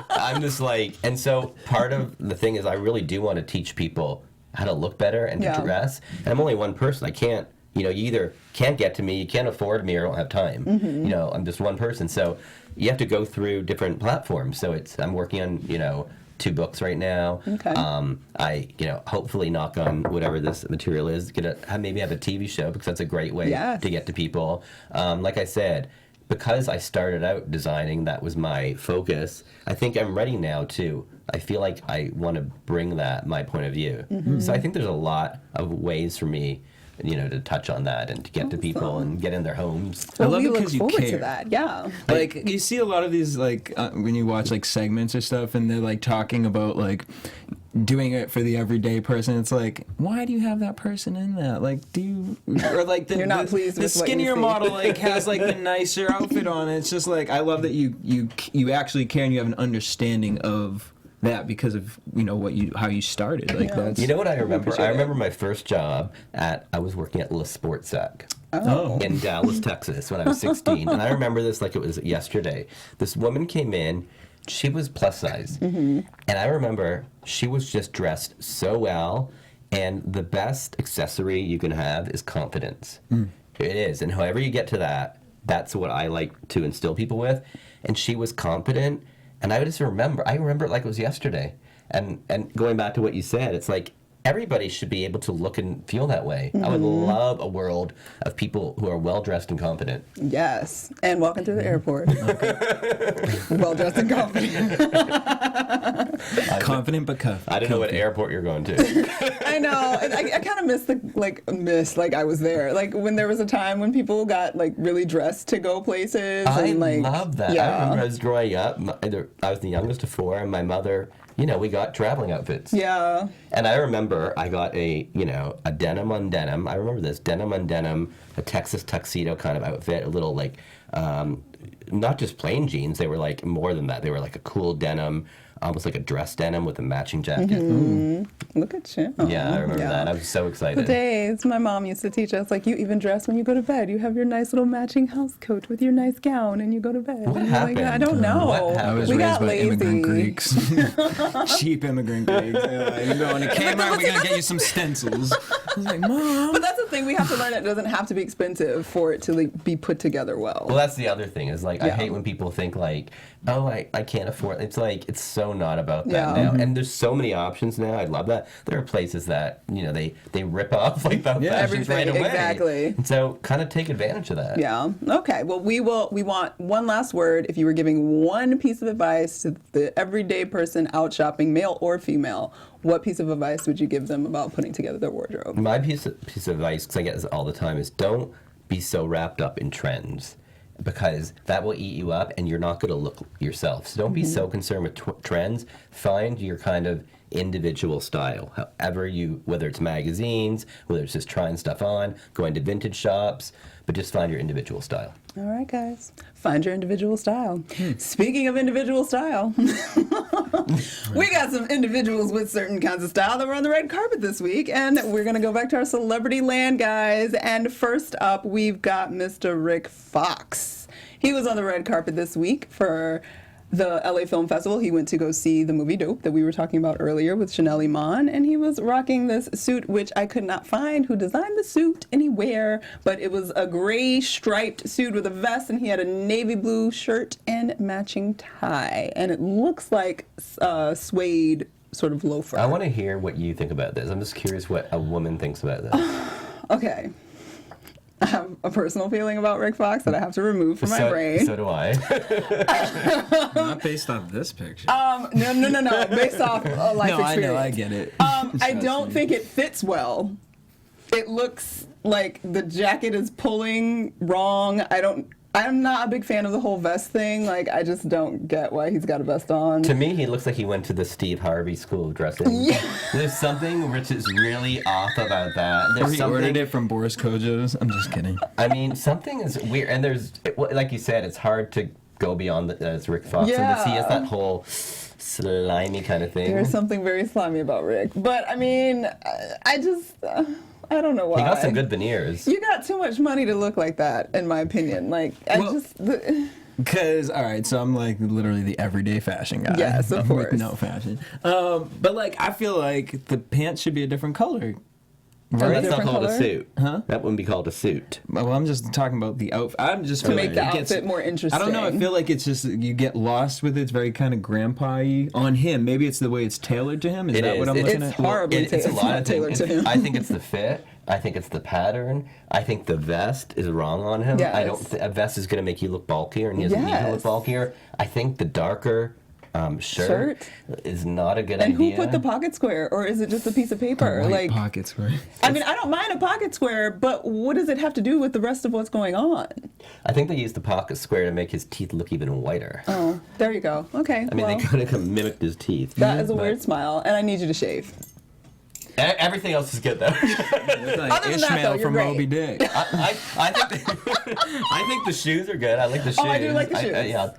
I'm just like, and so part of the thing is I really do want to teach people how to look better and to dress. And I'm only one person. I can't, you either can't get to me, you can't afford me, or don't have time. I'm just one person. So you have to go through different platforms. So I'm working on, 2 books right now. Okay. I, hopefully knock on whatever this material is, maybe have a TV show, because that's a great way to get to people. Like I said, because I started out designing, that was my focus. I think I'm ready now too. I feel like I want to bring my point of view. So I think there's a lot of ways for me, to touch on that and to get to people and get in their homes. I Well, love we it look because you forward care. to that. Yeah. Like, you see a lot of these, like, when you watch, like, segments or stuff, and they're, like, talking about, like, doing it for the everyday person. It's like, why do you have that person in that? Like, or, like, You're not pleased the with what you skinnier see. model, like, has, like, the nicer outfit on. It's just, like, I love that you actually care and you have an understanding of that because of how you started. Like, that's You know what I remember? appreciate I it. remember my first job I was working at La Sportsac. In Dallas, Texas, when I was 16. And I remember this like it was yesterday. This woman came in, she was plus size. And I remember she was just dressed so well, and the best accessory you can have is confidence. It is, and however you get to that, that's what I like to instill people with. And she was confident, and I remember it like it was yesterday. And going back to what you said, it's like everybody should be able to look and feel that way. I would love a world of people who are well-dressed and confident. Yes, and walking through the airport. Well-dressed and confident. Confident but cuffed. I don't know what airport you're going to. I know. I kind of miss like I was there. Like when there was a time when people got like really dressed to go places. I like, love that. Yeah. I remember I was growing up. I was the youngest of four, and my mother, we got traveling outfits. Yeah. And I remember I got a denim on denim. I remember this denim on denim, a Texas tuxedo kind of outfit, a little like, not just plain jeans. They were like more than that. They were like a cool denim, almost like a dress denim with a matching jacket. Look at you. Yeah, I remember that. I was so excited. The days my mom used to teach us, like, you even dress when you go to bed. You have your nice little matching house coat with your nice gown, and you go to bed. What And happened? Like, I don't know. What happened? I was we raised got by lazy. immigrant Greeks. Cheap immigrant Greeks. You go in the Kmart, we're going to get you some stencils. I was like, Mom. But that's the thing. We have to learn it doesn't have to be expensive for it to like, be put together well. Well, that's the other thing is like I Yeah. hate when people think like, oh, I can't afford. It's like it's so not about that Yeah. now. And there's so many options now. I love that. There are places that they rip off like that fashions right everything, away. exactly. And so kind of take advantage of that. Yeah. Okay. Well, we want one last word. If you were giving one piece of advice to the everyday person out shopping, male or female, what piece of advice would you give them about putting together their wardrobe? My piece of advice, because I get this all the time, is don't be so wrapped up in trends, because that will eat you up and you're not going to look yourself. So don't be so concerned with trends. Find your kind of individual style. However whether it's magazines, whether it's just trying stuff on, going to vintage shops, but just find your individual style. All right, guys. Find your individual style. Speaking of individual style, we got some individuals with certain kinds of style that were on the red carpet this week, and we're going to go back to our celebrity land, guys. And first up, we've got Mr. Rick Fox. He was on the red carpet this week for the LA Film Festival. He went to go see the movie Dope that we were talking about earlier with Chanel Iman, and he was rocking this suit, which I could not find who designed the suit anywhere, but it was a gray striped suit with a vest, and he had a navy blue shirt and matching tie, and it looks like suede sort of loafer. I want to hear what you think about this. I'm just curious what a woman thinks about this. Okay. I have a personal feeling about Rick Fox that I have to remove from my brain. So do I. Not based off this picture. No. Based off a life No, I experience. know, I get it. I don't think it fits well. It looks like the jacket is pulling wrong. I'm not a big fan of the whole vest thing. Like, I just don't get why he's got a vest on. To me, he looks like he went to the Steve Harvey School of Dressing. Yeah. There's something which is really off about that. Or There's he something, ordered it from Boris Kodjoe's. I'm just kidding. I mean, something is weird. And like you said, it's hard to go beyond as Rick Fox. Yeah. And to see as that whole slimy kind of thing. There's something very slimy about Rick. But, I mean, I don't know why. He got some good veneers. You got too much money to look like that, in my opinion. Like, Because, all right, so I'm like literally the everyday fashion guy. Yes, of course. With no fashion. But like, I feel like the pants should be a different color. Right? That's not different called color? a suit. Huh? That wouldn't be called a suit. Well, I'm just talking about the outfit. I'm just to feel make like the it outfit gets, more interesting. I don't know. I feel like it's just you get lost with it. It's very kind of grandpa-y on him. Maybe it's the way it's tailored to him. Is that what I'm looking It's at? horribly It's a lot of tailored things. to him. I think it's the fit. I think it's the pattern. I think the vest is wrong on him. Yes. I don't. A vest is going to make you look bulkier, and he doesn't need to look Yes. bulkier. I think the darker shirt is not a good And idea. who put the pocket square, or is it just a piece of paper? White Like, pockets, right? I mean, I don't mind a pocket square, but what does it have to do with the rest of what's going on? I think they used the pocket square to make his teeth look even whiter. Oh, there you go. Okay, I mean, well, they kind of mimicked his teeth. that is a but- weird smile, and I need you to shave. Everything else is good though. It's like Other than that, Ishmael though, you're from great. Moby Dick. I think the shoes are good. I like the shoes. Oh, I do like the shoes.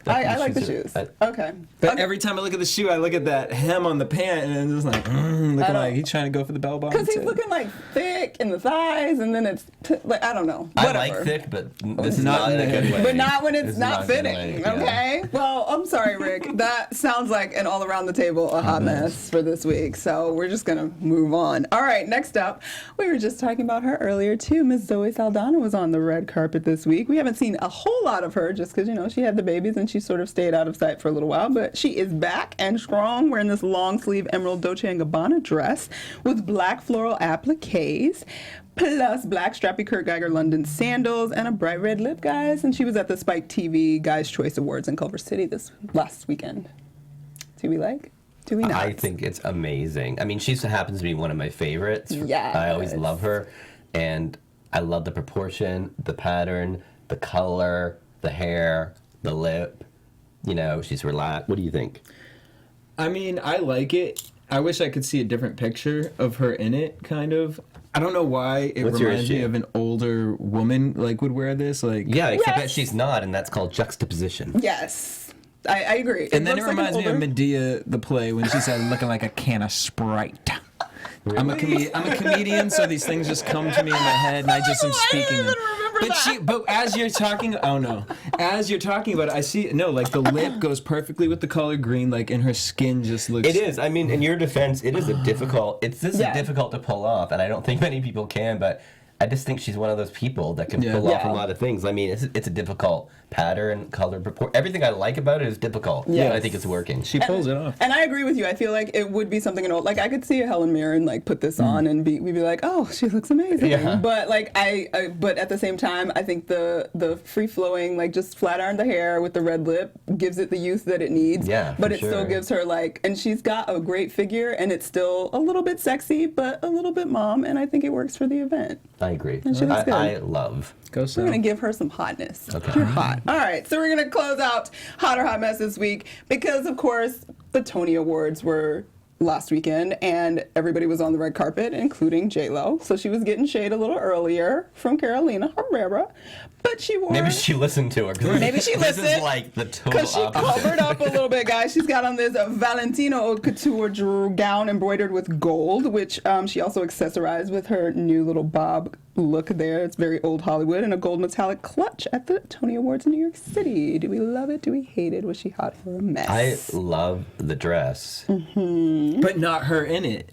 I like the shoes. Okay. But every time I look at the shoe, I look at that hem on the pant, and it's just like, looking like he's trying to go for the bell bottom. Because he's looking like thick in the thighs, and then it's like I don't know. Whatever. I like thick, but this is Not not in a in good the- way. But not when it's This is not a good fitting. way, yeah. Okay. Well, I'm sorry, Rick. That sounds like an all around the table a hot mess for this week. So we're just gonna move on. All right. Next up, we were just talking about her earlier too. Miss Zoe Saldana was on the red carpet this week. We haven't seen a whole lot of her just because she had the babies and she sort of stayed out of sight for a little while. But she is back and strong, wearing this long sleeve emerald Dolce & Gabbana dress with black floral appliques, plus black strappy Kurt Geiger London sandals and a bright red lip, guys. And she was at the Spike TV Guys Choice Awards in Culver City this last weekend. Do we like? Do we not? I think it's amazing. I mean, she happens to be one of my favorites. Yes. I always love her, and I love the proportion, the pattern, the color, the hair, the lip. She's relaxed. What do you think? I mean, I like it. I wish I could see a different picture of her in it, kind of. I don't know why it What's your reminds me issue? of an older woman, would wear this. Yeah, except Yes. that she's not, and that's called juxtaposition. Yes. I agree. And then it looks like an reminds me of older- Medea, the play, when she said, looking like a can of Sprite. I'm a comedian, so these things just come to me in my head, and I just am speaking I didn't them. even remember But as you're talking, as you're talking about it, I see, the lip goes perfectly with the color green, and her skin just looks. It is. I mean, in your defense, it is difficult to pull off, and I don't think many people can, but I just think she's one of those people that can pull off a lot of things. I mean, it's a difficult pattern, color, everything I like about it is difficult. Yes. And I think it's working. She pulls it off. And I agree with you. I feel like it would be something an old. I could see a Helen Mirren put this on and we'd be like, oh, she looks amazing. Yeah. But but at the same time, I think the free flowing just flat iron the hair with the red lip gives it the youth that it needs. Yeah, But for it still sure. gives her and she's got a great figure and it's still a little bit sexy but a little bit mom, and I think it works for the event. I agree. And she looks good. I love. Go We're so. gonna give her some hotness. Okay. You're hot. All right, so we're gonna close out Hot or Hot Mess this week because, of course, the Tony Awards were last weekend and everybody was on the red carpet, including J-Lo. So she was getting shade a little earlier from Carolina Herrera, but she wore. Maybe she listened to her. 'Cause Maybe she this listened. is like the total Because she opposite. covered up a little bit, guys. She's got on this Valentino haute couture gown embroidered with gold, which she also accessorized with her new little bob look there. It's very old Hollywood, and a gold metallic clutch at the Tony Awards in New York City. Do we love it? Do we hate it? Was she hot or a mess? I love the dress. But not her in it.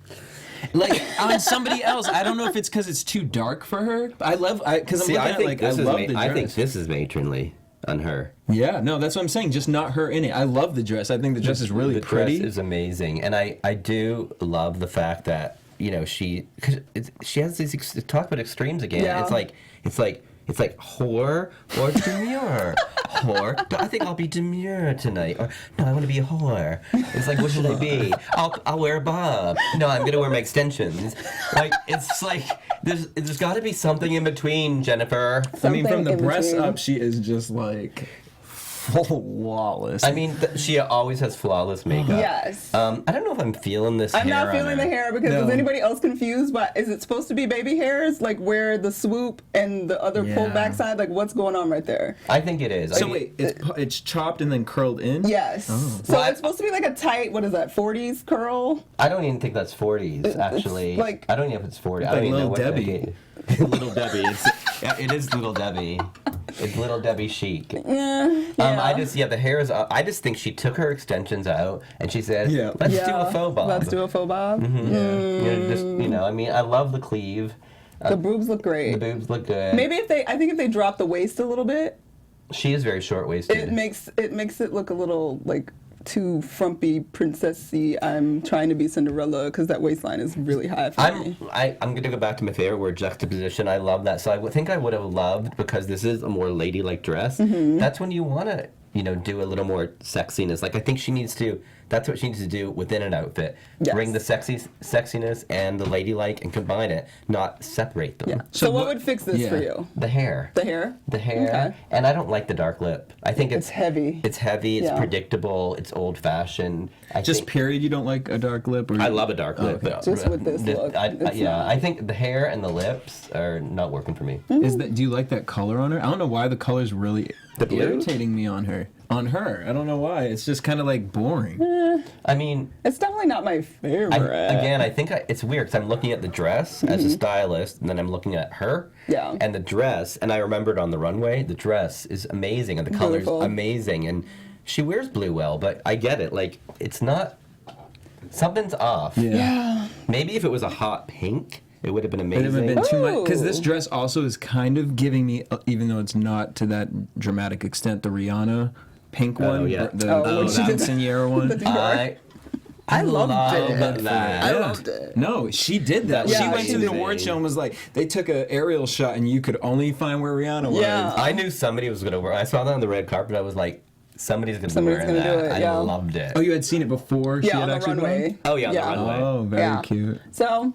On somebody else, I don't know if it's because it's too dark for her. Because I'm See, I looking think at this I is love the dress. I think this is matronly on her. Yeah, no, that's what I'm saying. Just not her in it. I love the dress. I think the dress is really the pretty. dress is amazing, and I do love the fact that she has these talk about extremes again. Yeah. It's like whore or demure. Whore. No, I think I'll be demure tonight. Or no, I want to be a whore. It's like, what should I be? I'll wear a bob. No, I'm gonna wear my extensions. There's got to be something in between, Jennifer. I mean, from the Something in breast between. up, she is just flawless. I mean, she always has flawless makeup. Yes. I don't know if I'm feeling this. I'm hair not on feeling her. the hair because No. is anybody else confused? But is it supposed to be baby hairs, where the swoop and the other pulled back side? What's going on right there? I think it is. So wait, it's chopped and then curled in? Yes. So Well, it's supposed to be like a tight, what is that, 40s curl? I don't even think that's 40s, actually. like- I don't know if it's 40. I like don't even know Little what Debbie. Little Debbie. It is Little Debbie. It's Little Debbie chic. Yeah. The hair is. I just think she took her extensions out and she said, Yeah. "Let's do a faux bob." Let's do a faux bob. I mean, I love the cleave. The boobs look great. The boobs look good. Maybe I think if they drop the waist a little bit, She is very short waisted. it makes it look a little too frumpy, princessy. I'm trying to be Cinderella because that waistline is really high for me. I'm going to go back to my favorite word, juxtaposition. I love that. So I think I would have loved, because this is a more ladylike dress, that's when you want to, do a little more sexiness. I think she needs to That's what she needs to do within an outfit. Yes. Bring the sexiness and the ladylike and combine it, not separate them. Yeah. So what would fix this for you? The hair. The hair? The hair. Okay. And I don't like the dark lip. I think It's heavy. It's heavy, it's Yeah. predictable, it's old-fashioned. Period, you don't like a dark lip? Or I love a dark lip. okay. But Just with this look, it's not. I think the hair and the lips are not working for me. Do you like that color on her? I don't know why the color's really blue? irritating me on her. I don't know why. It's just kind of like boring. I mean, It's definitely not my favorite. I think it's weird because I'm looking at the dress as a stylist, and then I'm looking at her Yeah. and the dress, and I remembered on the runway, the dress is amazing, and the color's Beautiful. amazing, and she wears blue well, but I get it. Like, it's not... Something's off. Yeah. Maybe if it was a hot pink, it would have been It amazing. would have been too much because Ooh. this dress also is kind of giving me, even though it's not to that dramatic extent, the Rihanna pink one, yeah. the when she did quinceañera one. I loved it. that. I loved it. No, she did that. Yeah, she went she to the did. award show and was like, they took an aerial shot and you could only find where Rihanna was. Yeah. I knew somebody was going to wear. I saw that on the red carpet. I was like, somebody's going to be Somebody's wearing gonna that. do it, yeah. I loved it. Oh, you had seen it before she Yeah, had on the actually runway. won? Oh, yeah, on the runway. Oh, very Yeah. cute. So,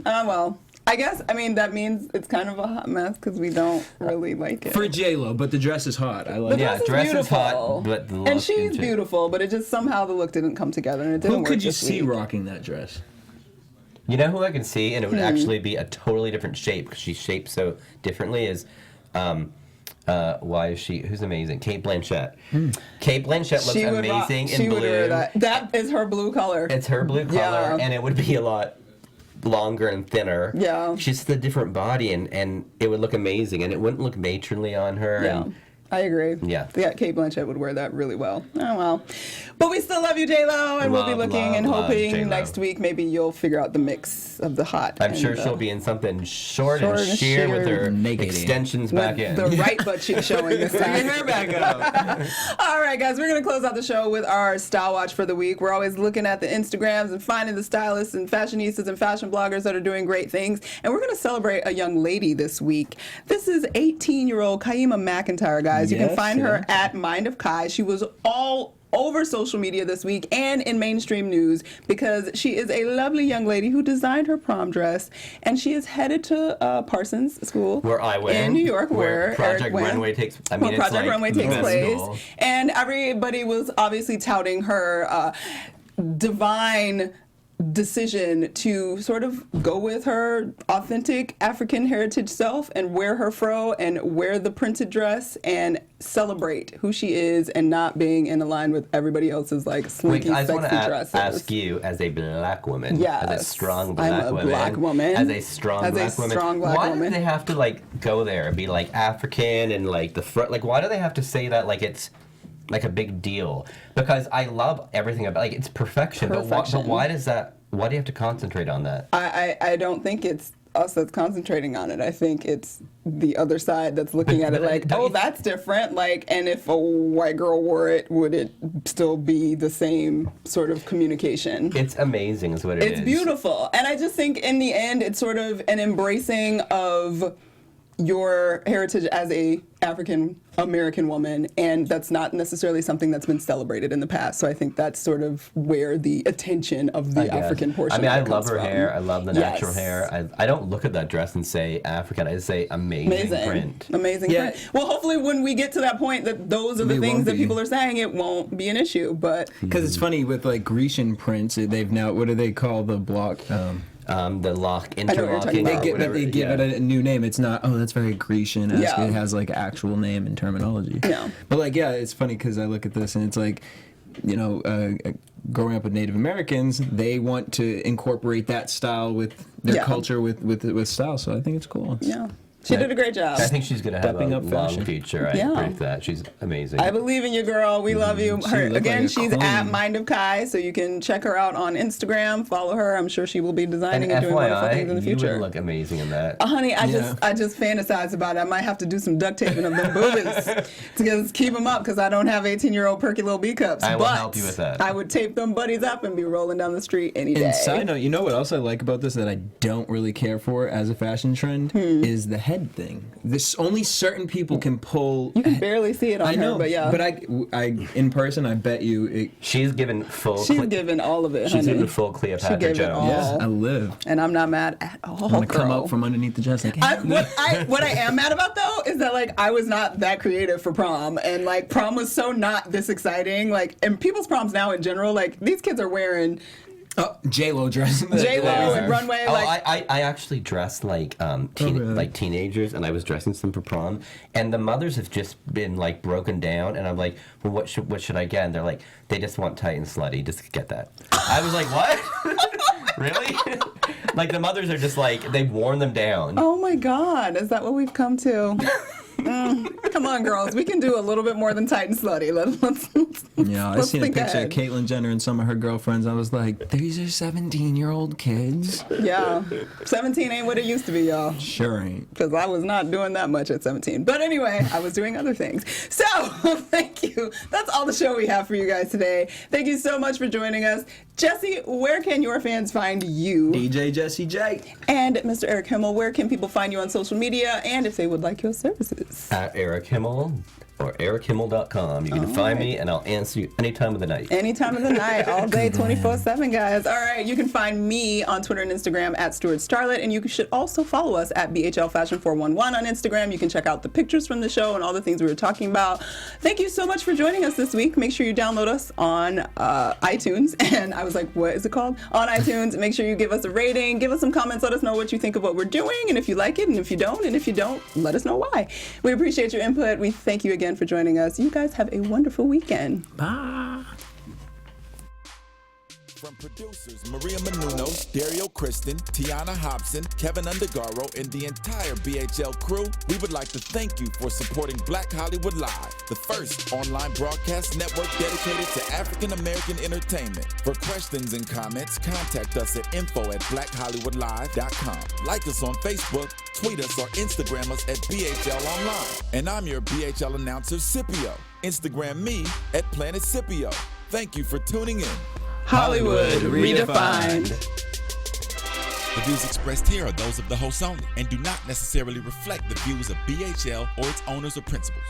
well. I guess, I mean, that means it's kind of a hot mess because we don't really like it. For J-Lo, but the dress is hot. I like The it. dress is dress is hot, beautiful. but the and look she's and shit. beautiful, but it just somehow the look didn't come together and it didn't Who work could you this see week. rocking that dress? You know who I can see, and it would Hmm. actually be a totally different shape because she's shaped so differently. Is why is she? Who's amazing? Kate Blanchett. Kate Blanchett looks She would rock- amazing she in would blue. wear that. That is her blue color. It's her blue color, Yeah. and it would be a lot longer and thinner. Yeah. She's just a different body, and it would look amazing, and it wouldn't look matronly on her. Yeah. And I agree. Yeah. Kate Blanchett would wear that really well. Oh, well. But we still love you, J-Lo, and we'll be Love, looking and love hoping J-Lo. next week maybe you'll figure out the mix of the hot. I'm and sure the- she'll be in something short Short and and sheer with sheer. her Naked. extensions with back in. the right butt cheek showing this time. Hair back up. All right, guys, we're going to close out the show with our Style Watch for the week. We're always looking at the Instagrams and finding the stylists and fashionistas and fashion bloggers that are doing great things. And we're going to celebrate a young lady this week. This is 18-year-old Kaima McIntyre, guys. You can Yes, find her yeah. at Mind of Kai. She was all over social media this week and in mainstream news because she is a lovely young lady who designed her prom dress, and she is headed to Parsons School Where I went. in New York, where Project Eric went. Runway takes. I Where mean, it's Project like Runway the takes best place, school. and everybody was obviously touting her divine decision to sort of go with her authentic African heritage self and wear her fro and wear the printed dress and celebrate who she is and not being in line with everybody else's like slinky, Wait, I just want sexy to dresses. ask you, as a black woman, Yes, as a strong I'm black a woman, black woman. as a strong As a black woman, strong black why woman. do they have to like go there and be like African and like the front? Like, why do they have to say that like it's like a big deal? Because I love everything about like it's perfection. But why does that? Why do you have to concentrate on that? I don't think it's us that's concentrating on it. I think it's the other side that's looking at it like, don't oh, you- that's different. Like, and if a white girl wore it, would it still be the same sort of communication? It's amazing, is what it is. It's beautiful. And I just think in the end, it's sort of an embracing of your heritage as a African American woman, and that's not necessarily something that's been celebrated in the past. So I think that's sort of where the attention of the I guess. African portion I mean, of I it love comes her from. hair. I love the natural Yes. hair. I don't look at that dress and say African. I just say amazing print. Amazing Yeah. print. Well, hopefully when we get to that point that those are the They things won't that be. people are saying, it won't be an issue. But Because it's funny with like Grecian prints, they've now, what do they call the block? The lock, know what you're talking interlocking. about. They give it a new name. It's not, oh, that's very Grecian. Yeah. It has like actual name and terminology. Yeah. But like, yeah, it's funny because I look at this and it's like, you know, growing up with Native Americans, they want to incorporate that style with their Yeah. culture with style. So I think it's cool. yeah, she did a great job. I think she's going to have Stepping a up long fashion. future. I Yeah. predict that. She's amazing. I believe in you, girl. We love you. She Her, looked again, like a she's at queen. Mind of Kai, so you can check her out on Instagram. Follow her. I'm sure she will be and designing and doing wonderful things in the FYI, you future. would look amazing in that. Honey, I Yeah. just fantasize about it. I might have to do some duct taping of them boobies to just keep them up because I don't have 18-year-old perky little B cups. I will but help you with that. I would tape them buddies up and be rolling down the street any day. And side note, you know what else I like about this that I don't really care for as a fashion trend is the head head thing. This only certain people can pull. You can barely see it on I know, her, but yeah. But I in person, I bet you. She's given full. She's given all of it, She's honey. given full Cleopatra gave it Jones. all. Yes, I live. And I'm not mad at all. I'm gonna come girl. out from underneath the dress like. What I am mad about though is that like I was not that creative for prom, and like prom was so not this exciting. Like, and people's proms now in general, like these kids are wearing J-Lo dress. J-Lo and runway. Oh, Like I actually dressed like really? like teenagers, and I was dressing them for prom, and the mothers have just been like broken down, and I'm like, well, what should I get? And they're like, they just want tight and slutty, just get that. I was like, what? Really? Like the mothers are just like they've worn them down. oh my God, is that what we've come to? Come on, girls. We can do a little bit more than tight and slutty. Let's Yeah, I let's seen a think picture ahead. of Caitlyn Jenner and some of her girlfriends. I was like, these are 17-year-old kids. Yeah, 17 ain't what it used to be, y'all. Sure ain't. Because I was not doing that much at 17. But anyway, I was doing other things. So, thank you. That's all the show we have for you guys today. Thank you so much for joining us. Jesse, where can your fans find you? DJ Jesse J. And Mr. Eric Himmel, where can people find you on social media and if they would like your services? At Eric Himmel or EricHimmel.com. You can find me, and I'll answer you any time of the night. Any time of the night, all day, 24/7, guys. All right, you can find me on Twitter and Instagram at Stuart Starlet, and you should also follow us at BHL Fashion 411 on Instagram. You can check out the pictures from the show and all the things we were talking about. Thank you so much for joining us this week. Make sure you download us on iTunes, and I was like, what is it called? On iTunes. Make sure you give us a rating, give us some comments, let us know what you think of what we're doing, and if you like it, and if you don't, let us know why. We appreciate your input. We thank you again for joining us. You guys have a wonderful weekend. Bye. From producers Maria Menounos, Dario Kristen, Tiana Hobson, Kevin Undergaro, and the entire BHL crew, we would like to thank you for supporting Black Hollywood Live, the first online broadcast network dedicated to African American entertainment. For questions and comments, contact us at info@blackhollywoodlive.com. Like us on Facebook, tweet us, or Instagram us at BHL Online. And I'm your BHL announcer, Scipio. Instagram me at Planet Scipio. Thank you for tuning in. Hollywood redefined. The views expressed here are those of the hosts only and do not necessarily reflect the views of BHL or its owners or principals.